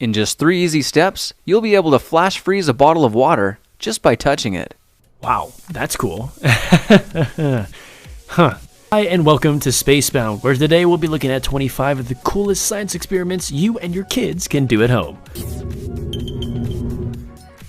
In just 3 easy steps, you'll be able to flash freeze a bottle of water just by touching it. Wow, that's cool. Huh. Hi, and welcome to Spacebound, where today we'll be looking at 25 of the coolest science experiments you and your kids can do at home.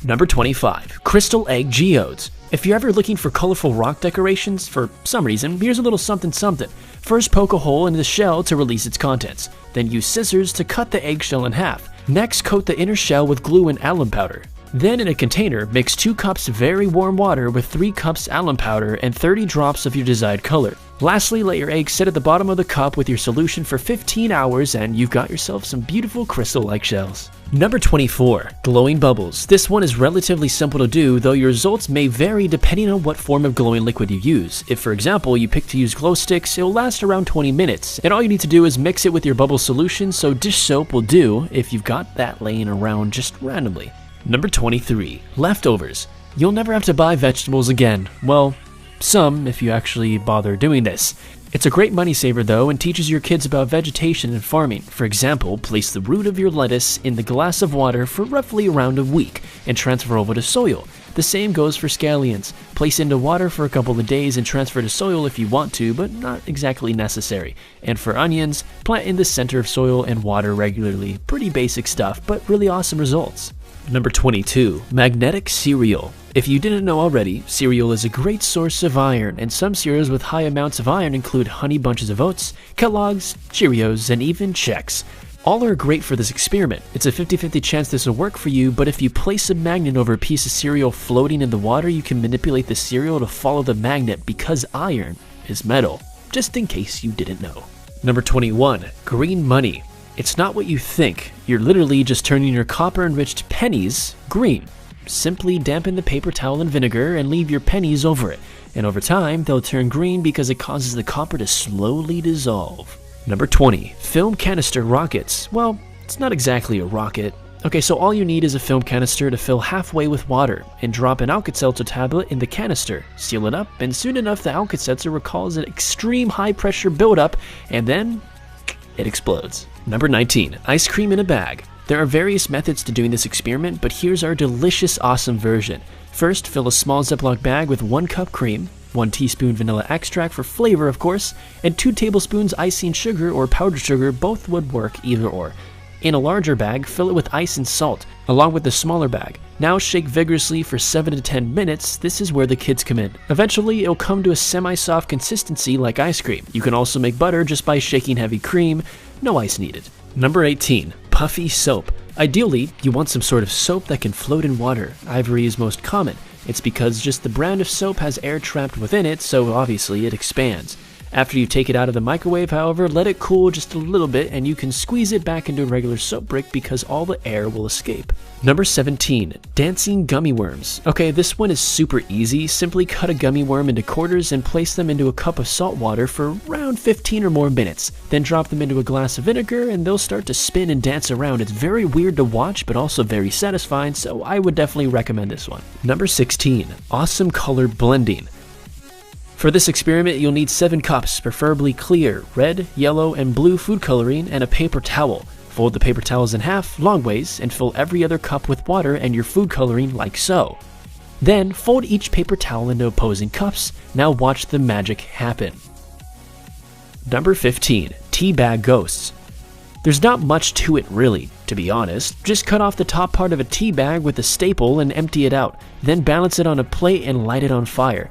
Number 25. Crystal Egg Geodes. If you're ever looking for colorful rock decorations, for some reason, here's a little something something. First, poke a hole in the shell to release its contents. Then use scissors to cut the eggshell in half. Next, coat the inner shell with glue and alum powder. Then in a container, mix 2 cups very warm water with 3 cups alum powder and 30 drops of your desired color. Lastly, let your egg sit at the bottom of the cup with your solution for 15 hours and you've got yourself some beautiful crystal-like shells. Number 24. Glowing Bubbles. This one is relatively simple to do, though your results may vary depending on what form of glowing liquid you use. If, for example, you pick to use glow sticks, it'll last around 20 minutes, and all you need to do is mix it with your bubble solution, so dish soap will do if you've got that laying around just randomly. Number 23. Leftovers. You'll never have to buy vegetables again. Well, some if you actually bother doing this. It's a great money saver though and teaches your kids about vegetation and farming. For example, place the root of your lettuce in the glass of water for roughly around a week and transfer over to soil. The same goes for scallions. Place into water for a couple of days and transfer to soil if you want to, but not exactly necessary. And for onions, plant in the center of soil and water regularly. Pretty basic stuff, but really awesome results. Number 22. Magnetic Cereal. If you didn't know already, cereal is a great source of iron, and some cereals with high amounts of iron include Honey Bunches of Oats, Kellogg's, Cheerios, and even Chex. All are great for this experiment. It's a 50-50 chance this will work for you, but if you place a magnet over a piece of cereal floating in the water, you can manipulate the cereal to follow the magnet because iron is metal, just in case you didn't know. Number 21. Green Money. It's not what you think. You're literally just turning your copper-enriched pennies green. Simply dampen the paper towel in vinegar and leave your pennies over it. And over time, they'll turn green because it causes the copper to slowly dissolve. Number 20. Film canister rockets. Well, it's not exactly a rocket. Okay, so all you need is a film canister to fill halfway with water and drop an Alka-Seltzer tablet in the canister. Seal it up, and soon enough the Alka-Seltzer will cause an extreme high-pressure buildup, and then it explodes. Number 19. Ice cream in a bag. There are various methods to doing this experiment, but here's our delicious, awesome version. First, fill a small Ziploc bag with 1 cup cream, 1 teaspoon vanilla extract for flavor, of course, and 2 tablespoons icing sugar or powdered sugar. Both would work either or. In a larger bag, fill it with ice and salt, along with the smaller bag. Now shake vigorously for 7 to 10 minutes. This is where the kids come in. Eventually, it'll come to a semi-soft consistency like ice cream. You can also make butter just by shaking heavy cream. No ice needed. Number 18. Puffy soap. Ideally, you want some sort of soap that can float in water. Ivory is most common. It's because just the brand of soap has air trapped within it, so obviously it expands. After you take it out of the microwave, however, let it cool just a little bit and you can squeeze it back into a regular soap brick because all the air will escape. Number 17. Dancing gummy worms. Okay, this one is super easy. Simply cut a gummy worm into quarters and place them into a cup of salt water for around 15 or more minutes. Then drop them into a glass of vinegar and they'll start to spin and dance around. It's very weird to watch, but also very satisfying, so I would definitely recommend this one. Number 16. Awesome color blending. For this experiment, you'll need 7 cups, preferably clear, red, yellow, and blue food coloring, and a paper towel. Fold the paper towels in half, long ways, and fill every other cup with water and your food coloring like so. Then, fold each paper towel into opposing cups. Now watch the magic happen. Number 15. Tea bag ghosts. There's not much to it really, to be honest. Just cut off the top part of a tea bag with a staple and empty it out. Then balance it on a plate and light it on fire.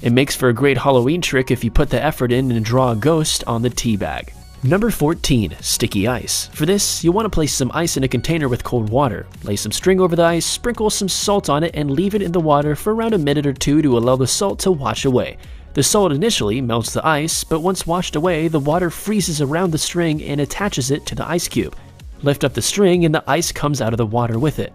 It makes for a great Halloween trick if you put the effort in and draw a ghost on the tea bag. Number 14. Sticky ice. For this, you'll want to place some ice in a container with cold water. Lay some string over the ice, sprinkle some salt on it, and leave it in the water for around a minute or 2 to allow the salt to wash away. The salt initially melts the ice, but once washed away, the water freezes around the string and attaches it to the ice cube. Lift up the string and the ice comes out of the water with it.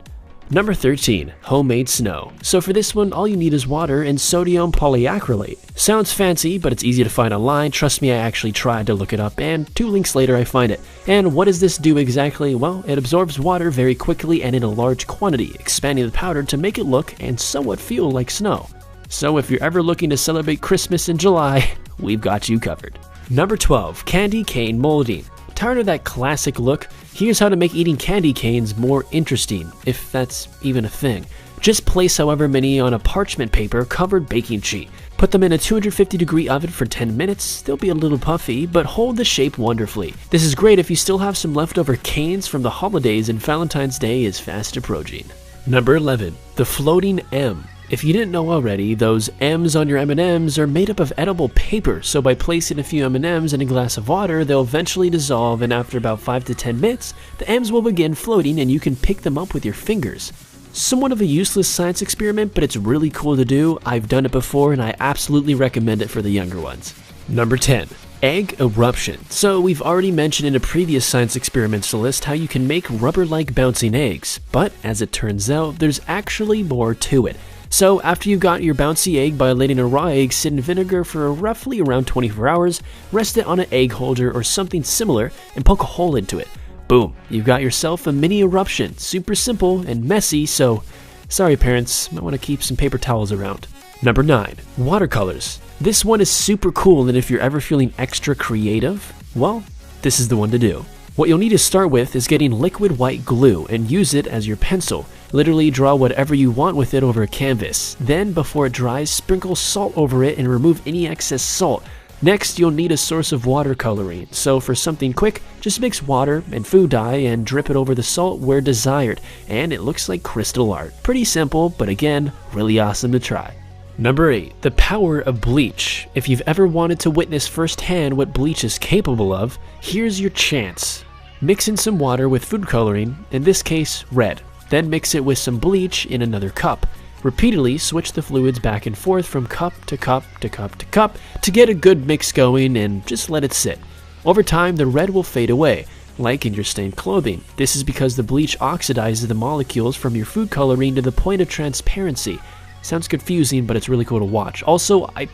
Number 13. Homemade snow. So for this one, all you need is water and sodium polyacrylate. Sounds fancy, but it's easy to find online. Trust me, I actually tried to look it up, and 2 links later I find it. And what does this do exactly? Well, it absorbs water very quickly and in a large quantity, expanding the powder to make it look and somewhat feel like snow. So if you're ever looking to celebrate Christmas in July, we've got you covered. Number 12. Candy cane molding. Tired of that classic look? Here's how to make eating candy canes more interesting, if that's even a thing. Just place however many on a parchment paper covered baking sheet. Put them in a 250-degree oven for 10 minutes. They'll be a little puffy, but hold the shape wonderfully. This is great if you still have some leftover canes from the holidays and Valentine's Day is fast approaching. Number 11. The Floating M. If you didn't know already, those M's on your M&Ms are made up of edible paper, so by placing a few M&Ms in a glass of water, they'll eventually dissolve, and after about 5 to 10 minutes, the M's will begin floating and you can pick them up with your fingers. Somewhat of a useless science experiment, but it's really cool to do. I've done it before and I absolutely recommend it for the younger ones. Number 10. Egg eruption. So we've already mentioned in a previous science experiments list how you can make rubber-like bouncing eggs, but as it turns out, there's actually more to it. So after you've got your bouncy egg by letting a raw egg sit in vinegar for roughly around 24 hours, rest it on an egg holder or something similar and poke a hole into it. Boom, you've got yourself a mini eruption. Super simple and messy, so sorry parents, might want to keep some paper towels around. Number 9. Watercolors. This one is super cool, and if you're ever feeling extra creative, well, this is the one to do. What you'll need to start with is getting liquid white glue and use it as your pencil. Literally draw whatever you want with it over a canvas. Then, before it dries, sprinkle salt over it and remove any excess salt. Next, you'll need a source of watercoloring, so for something quick, just mix water and food dye and drip it over the salt where desired, and it looks like crystal art. Pretty simple, but again, really awesome to try. Number 8. The power of bleach. If you've ever wanted to witness firsthand what bleach is capable of, here's your chance. Mix in some water with food coloring, in this case, red. Then mix it with some bleach in another cup. Repeatedly switch the fluids back and forth from cup to cup to cup to cup to get a good mix going and just let it sit. Over time, the red will fade away, like in your stained clothing. This is because the bleach oxidizes the molecules from your food coloring to the point of transparency. Sounds confusing, but it's really cool to watch. Also, I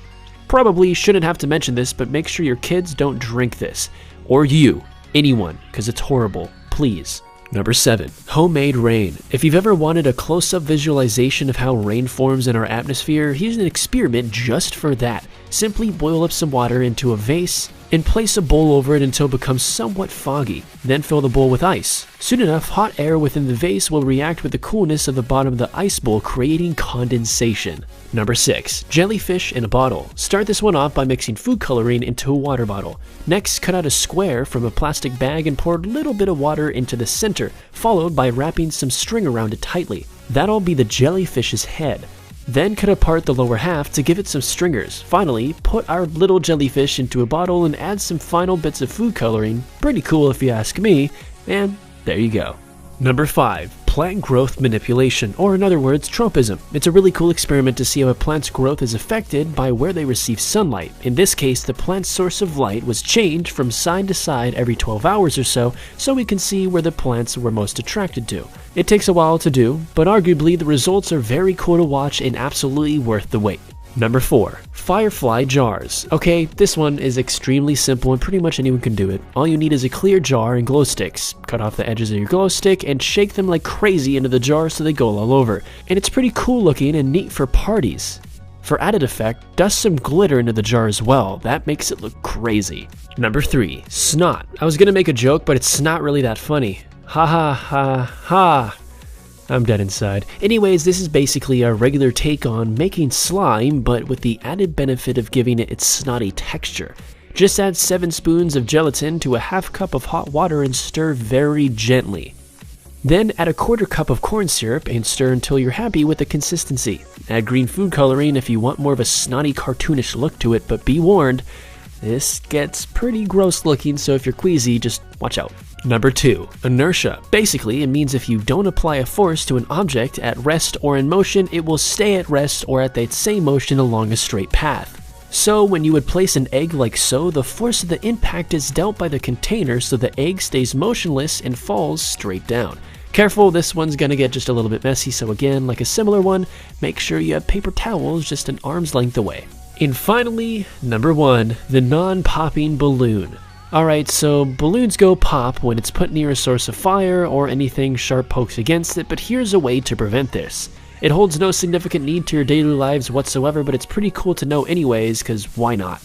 probably shouldn't have to mention this, but make sure your kids don't drink this. Or you, anyone, because it's horrible. Please. Number 7. Homemade rain. If you've ever wanted a close-up visualization of how rain forms in our atmosphere, here's an experiment just for that. Simply boil up some water into a vase and place a bowl over it until it becomes somewhat foggy. Then fill the bowl with ice. Soon enough, hot air within the vase will react with the coolness of the bottom of the ice bowl, creating condensation. Number 6. Jellyfish in a bottle. Start this one off by mixing food coloring into a water bottle. Next, cut out a square from a plastic bag and pour a little bit of water into the center, followed by wrapping some string around it tightly. That'll be the jellyfish's head. Then cut apart the lower half to give it some stringers. Finally, put our little jellyfish into a bottle and add some final bits of food coloring. Pretty cool if you ask me, and there you go. Number 5. Plant growth manipulation, or in other words, tropism. It's a really cool experiment to see how a plant's growth is affected by where they receive sunlight. In this case, the plant's source of light was changed from side to side every 12 hours or so we can see where the plants were most attracted to. It takes a while to do, but arguably the results are very cool to watch and absolutely worth the wait. Number 4. Firefly jars. Okay, this one is extremely simple and pretty much anyone can do it. All you need is a clear jar and glow sticks. Cut off the edges of your glow stick and shake them like crazy into the jar so they go all over. And it's pretty cool looking and neat for parties. For added effect, dust some glitter into the jar as well. That makes it look crazy. Number 3. Snot. I was gonna make a joke, but it's not really that funny. Ha ha ha ha. I'm dead inside. Anyways, this is basically a regular take on making slime, but with the added benefit of giving it its snotty texture. Just add 7 spoons of gelatin to a half cup of hot water and stir very gently. Then add a 1/4 cup of corn syrup and stir until you're happy with the consistency. Add green food coloring if you want more of a snotty cartoonish look to it, but be warned, this gets pretty gross looking, so if you're queasy, just watch out. Number 2. Inertia. Basically, it means if you don't apply a force to an object at rest or in motion, it will stay at rest or at that same motion along a straight path. So when you would place an egg like so, the force of the impact is dealt by the container so the egg stays motionless and falls straight down. Careful, this one's gonna get just a little bit messy, so again, like a similar one, make sure you have paper towels just an arm's length away. And finally, number 1, the non-popping balloon. Alright, so balloons go pop when it's put near a source of fire or anything sharp pokes against it, but here's a way to prevent this. It holds no significant need to your daily lives whatsoever, but it's pretty cool to know anyways, cause why not?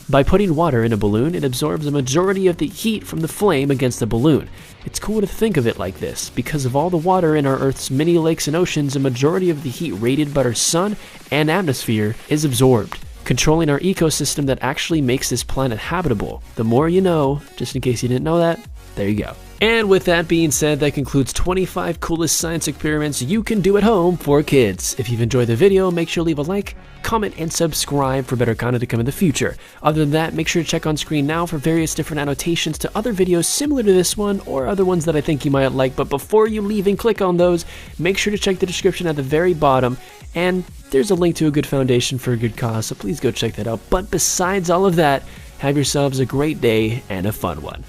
By putting water in a balloon, it absorbs a majority of the heat from the flame against the balloon. It's cool to think of it like this. Because of all the water in our Earth's many lakes and oceans, a majority of the heat radiated by our sun and atmosphere is absorbed, controlling our ecosystem that actually makes this planet habitable. The more you know, just in case you didn't know that, there you go. And with that being said, that concludes 25 coolest science experiments you can do at home for kids. If you've enjoyed the video, make sure to leave a like, comment, and subscribe for better content to come in the future. Other than that, make sure to check on screen now for various different annotations to other videos similar to this one or other ones that I think you might like. But before you leave and click on those, make sure to check the description at the very bottom, and there's a link to a good foundation for a good cause, so please go check that out. But besides all of that, have yourselves a great day and a fun one.